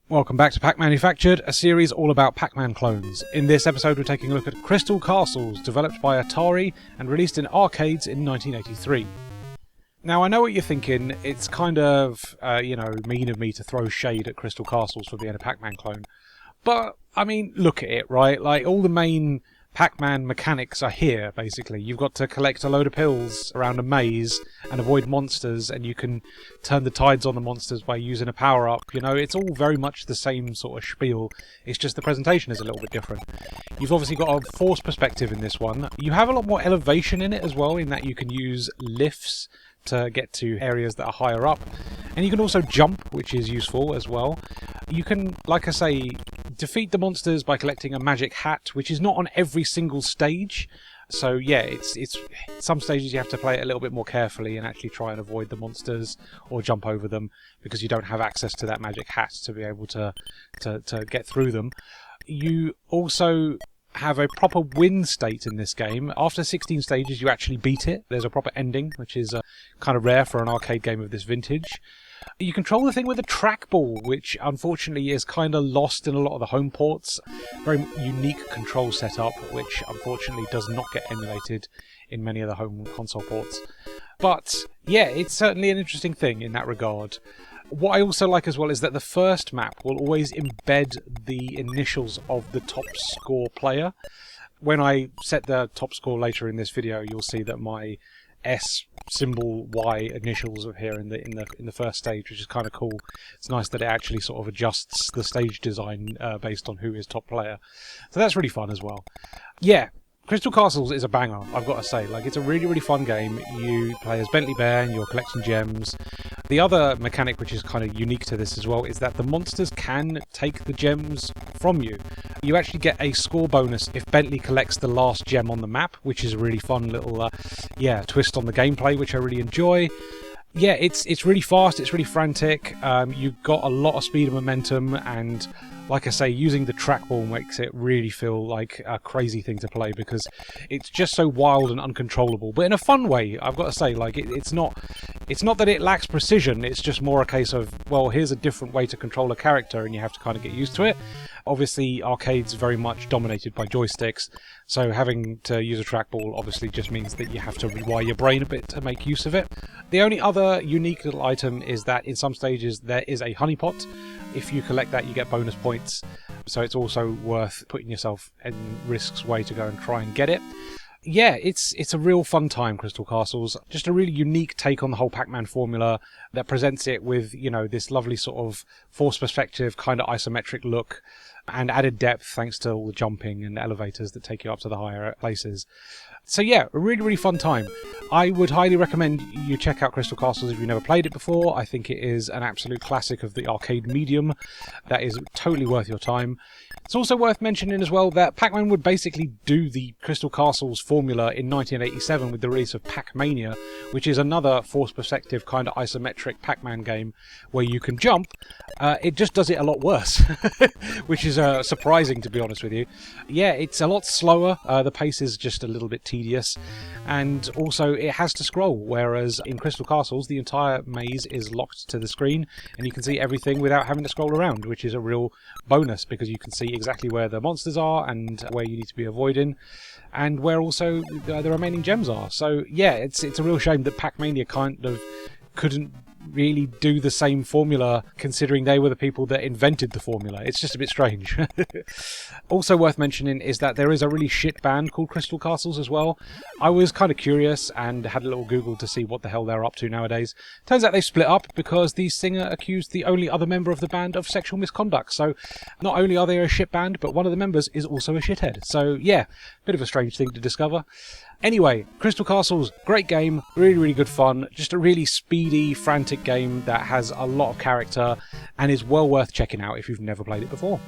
Welcome back to Pac-Manufactured, a series all about Pac-Man clones. In this episode we're taking a look at Crystal Castles, developed by Atari and released in arcades in 1983. Now I know what you're thinking, it's kind of, mean of me to throw shade at Crystal Castles for being a Pac-Man clone. But, I mean, look at it, right? Like, all the main Pac-Man mechanics are here, basically. You've got to collect a load of pills around a maze and avoid monsters, and you can turn the tides on the monsters by using a power-up. You know, it's all very much the same sort of spiel. It's just the presentation is a little bit different. You've obviously got a force perspective in this one. You have a lot more elevation in it as well, in that you can use lifts to get to areas that are higher up. And you can also jump, which is useful as well. You can, like I say, defeat the monsters by collecting a magic hat, which is not on every single stage. So yeah, it's some stages you have to play it a little bit more carefully and actually try and avoid the monsters or jump over them because you don't have access to that magic hat to be able to get through them. You also have a proper win state in this game. After 16 stages you actually beat it. There's a proper ending, which is kind of rare for an arcade game of this vintage. You control the thing with a trackball, which unfortunately is kind of lost in a lot of the home ports. Very unique control setup, which unfortunately does not get emulated in many of the home console ports. But yeah, it's certainly an interesting thing in that regard. What I also like as well is that the first map will always embed the initials of the top score player. When I set the top score later in this video, you'll see that my S symbol Y initials are here in the first stage, which is kind of cool. It's nice that it actually sort of adjusts the stage design based on who is top player. So that's really fun as well. Yeah, Crystal Castles is a banger, I've got to say. Like, it's a really, really fun game. You play as Bentley Bear and you're collecting gems. The other mechanic which is kind of unique to this as well is that the monsters can take the gems from you. You actually get a score bonus if Bentley collects the last gem on the map, which is a really fun little twist on the gameplay, which I really enjoy. Yeah, it's really fast, it's really frantic. You've got a lot of speed and momentum, and like I say, using the trackball makes it really feel like a crazy thing to play because it's just so wild and uncontrollable, but in a fun way. I've got to say, like, it's not that it lacks precision, it's just more a case of, well, here's a different way to control a character and you have to kind of get used to it. Obviously, arcades very much dominated by joysticks, so having to use a trackball obviously just means that you have to rewire your brain a bit to make use of it. The only other unique little item is that in some stages there is a honeypot. If you collect that, you get bonus points, so it's also worth putting yourself in risk's way to go and try and get it. Yeah, it's a real fun time, Crystal Castles. Just a really unique take on the whole Pac-Man formula that presents it with, you know, this lovely sort of force perspective, kind of isometric look, and added depth thanks to all the jumping and elevators that take you up to the higher places. So yeah, a really, really fun time. I would highly recommend you check out Crystal Castles if you've never played it before. I think it is an absolute classic of the arcade medium that is totally worth your time. It's also worth mentioning as well that Pac-Man would basically do the Crystal Castles formula in 1987 with the release of Pac-Mania, which is another force perspective kind of isometric Pac-Man game where you can jump. It just does it a lot worse, which is surprising, to be honest with you. Yeah, it's a lot slower. The pace is just a little bit tedious, and also it has to scroll, whereas in Crystal Castles the entire maze is locked to the screen and you can see everything without having to scroll around, which is a real bonus because you can see exactly where the monsters are and where you need to be avoiding and where also the remaining gems are. So yeah, it's a real shame that Pac-Mania kind of couldn't really do the same formula, considering they were the people that invented the formula. It's just a bit strange. Also worth mentioning is that there is a really shit band called Crystal Castles as well. I was kind of curious and had a little Google to see what the hell they're up to nowadays. Turns out they split up because the singer accused the only other member of the band of sexual misconduct. So not only are they a shit band, but one of the members is also a shithead. So yeah, bit of a strange thing to discover. Anyway, Crystal Castles, great game, really, really good fun. Just a really speedy, frantic game that has a lot of character and is well worth checking out if you've never played it before.